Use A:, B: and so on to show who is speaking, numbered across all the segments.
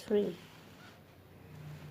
A: 3۔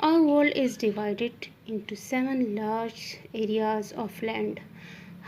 A: Our world is divided into 7 large areas of land،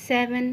A: 7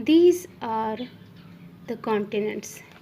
A: These are the continents،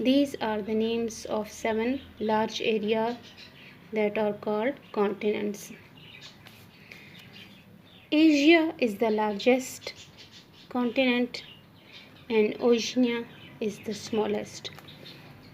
A: These are the names of 7 large areas that are called continents. Asia is the largest continent and Oceania is the smallest.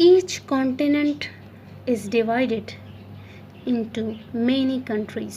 A: Each continent is divided into many countries،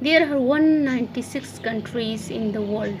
A: There are 196 countries in the world،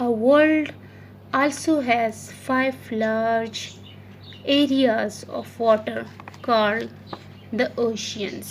A: A world also has 5 large areas of water called the oceans۔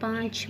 A: 5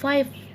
A: 5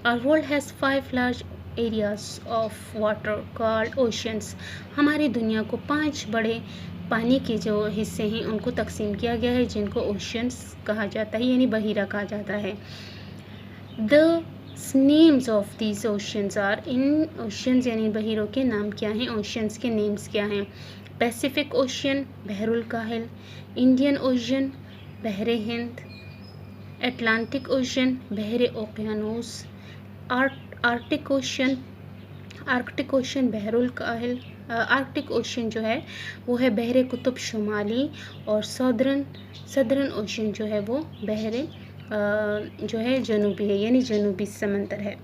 A: Our world has 5 large areas of water called oceans. हमारी दुनिया को 5 बड़े पानी के जो हिस्से हैं उनको तकसीम किया गया है, जिनको ओशंस कहा जाता है, यानी बहिरा कहा जाता है. The names of these oceans are, in oceans यानी बहिरों के नाम क्या हैं, oceans के names क्या हैं. पैसिफिक ओशियन, बहरुल काहिल. इंडियन ओशन, बहरे हिंद. अटलांटिक ओशन, बहरे ओकियानूस. आर्कटिक ओशन, बहरुल काहिल. आर्कटिक ओशन जो है वो है बहरे कुतुब शुमाली, और सदर्न ओशन जो है वो बहरे जो है जनूबी है, यानी जनूबी समंदर है.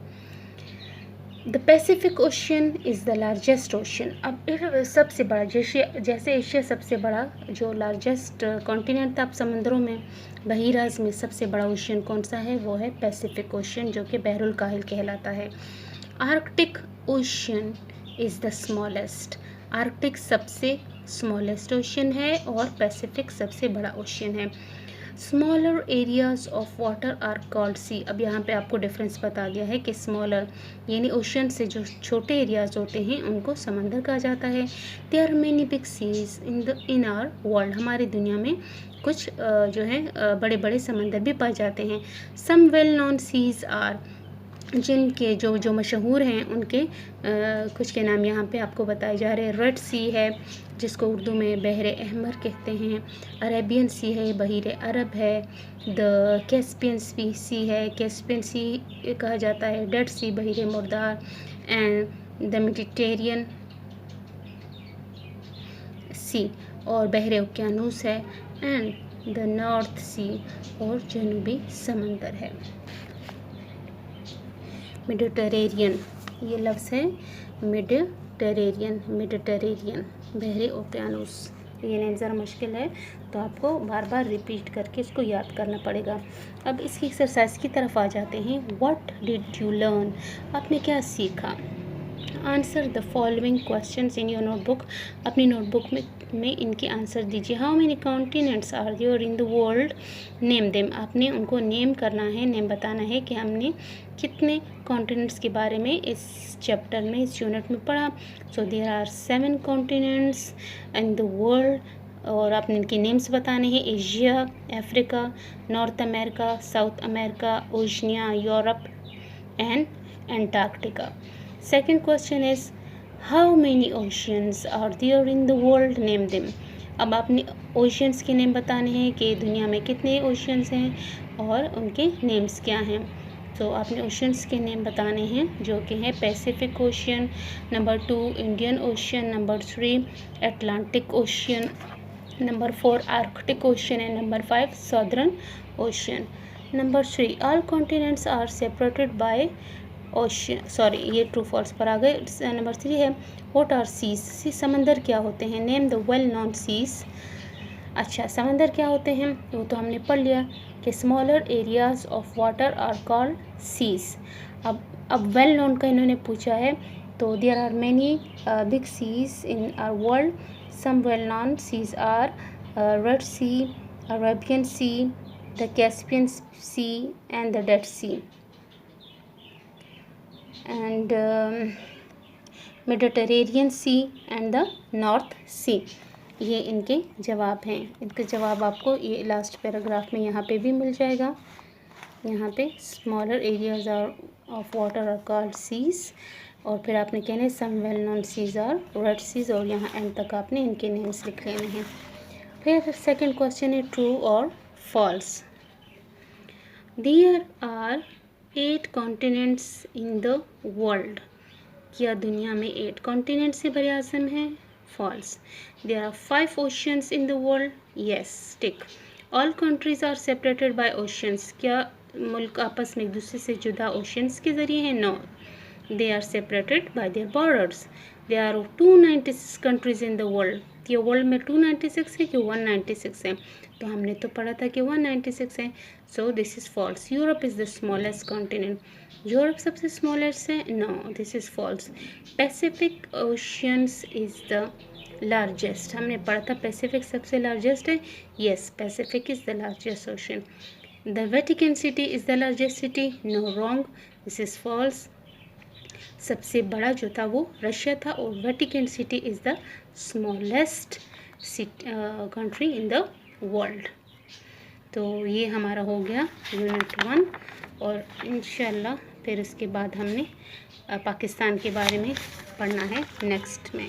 A: The Pacific ocean is the largest ocean. अब सबसे बड़ा, जैसे एशिया सबसे बड़ा जो लार्जेस्ट कॉन्टिनेंट था, अब समंदरों में बहिराज में सबसे बड़ा ओशन कौन सा है, वो है पैसिफिक ओशन, जो कि बहरुल काहिल कहलाता है. Arctic ocean is the smallest. Arctic सबसे स्मॉलेस्ट ओशन है और पैसिफिक सबसे बड़ा ओशन है. Smaller areas of water are called sea. अब यहाँ पे आपको डिफरेंस बता दिया है कि स्मॉलर यानी ओशन से जो छोटे एरियाज होते हैं उनको समंदर कहा जाता है. There are many big seas in our world. हमारी दुनिया में कुछ जो है बड़े बड़े समंदर भी पाए जाते हैं. Some well known seas are, जिनके जो मशहूर हैं उनके कुछ के नाम यहाँ पे आपको बताए जा रहे हैं. रेड सी है, जिसको उर्दू में बहरे अहमर कहते हैं. अरेबियन सी है, बहीरे अरब है. द कैस्पियन सी है, कैस्पियन सी कहा जाता है. डेड सी, बहीरे मुर्दार. एंड द मेडिटेरियन सी, और बहरे ओकियानूस है. एंड द नॉर्थ सी, और जनूबी समंदर है. मेडिटेरेनियन, ये लफ्ज़ है मेडिटेरेनियन, बहरे ओकियानूस. ये नेम ज़रा मुश्किल है, तो आपको बार बार रिपीट करके इसको याद करना पड़ेगा. अब इसकी एक्सरसाइज की तरफ आ जाते हैं. व्हाट डिड यू लर्न, आपने क्या सीखा. Answer the following questions in your notebook. अपनी नोटबुक में इनके आंसर दीजिए. How many continents are there in the world, name them. आपने उनको नेम करना है, नेम बताना है कि हमने कितने कॉन्टिनेंट्स के बारे में इस चैप्टर में, इस यूनिट में पढ़ा. So there are 7 continents in the world, और आपने इनके नेम्स बताने हैं. Asia, Africa, North America, South America, Oceania, Europe and Antarctica. Second question is how many oceans are there in the world, name them. अब आपने oceans के name बताने हैं कि दुनिया में कितने ओशियंस हैं और उनके नेम्स क्या हैं. तो आपने ओशियंस के नेम बताने हैं, जो कि हैं Pacific Ocean, number 2 Indian Ocean, number 3 Atlantic Ocean, number 4 Arctic Ocean and number 5 Southern Ocean. Number 3 all continents are separated by ocean. Sorry, ये ट्रू फॉल्स पर आ गए. नंबर 3 है व्हाट आर सीज. समंदर क्या होते हैं. Name the well known seas. अच्छा, समंदर क्या होते हैं वो तो हमने पढ़ लिया कि smaller areas of water are called seas. अब वेल नोन का इन्होंने पूछा है, तो there are many big seas in our world. Some well known seas are Red Sea, Arabian Sea, the Caspian Sea and the Dead Sea and Mediterranean Sea and the North Sea. ये इनके जवाब हैं. इनके जवाब आपको ये last paragraph में यहाँ पे भी मिल जाएगा. यहाँ पे smaller areas of water are called seas, और फिर आपने कहना some well known seas are red seas, और यहाँ एंड तक आपने इनके नेम्स लिख लेने हैं. फिर सेकंड क्वेश्चन है ट्रू और false. There are 8 continents in the world. क्या दुनिया में 8 कॉन्टिनेंट्स से बड़े आज़म हैं. False. There are 5 oceans in the world. Yes, tick. All countries are separated by oceans. क्या मुल्क आपस में एक दूसरे से जुदा ओशियंस के ज़रिए हैं. No, they are separated by their borders. There are 296 countries in the world. ये वर्ल्ड में 296 है कि 196 है, तो हमने तो पढ़ा था कि 196 है. So this is false. Europe is the smallest continent. Europe सबसे स्मॉलेस्ट है. No, this is false. Pacific oceans is the largest. हमने पढ़ा था पैसिफिक सबसे लार्जेस्ट है. Yes, Pacific is the largest ocean. The Vatican City is the largest city. No, wrong, this is false. सबसे बड़ा जो था वो रशिया था, और Vatican City is the smallest country in the world. तो ये हमारा हो गया यूनिट 1, और इंशाल्लाह फिर उसके बाद हमने पाकिस्तान के बारे में पढ़ना है नेक्स्ट में।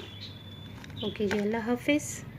A: ओके जी, अल्लाह हाफिज़।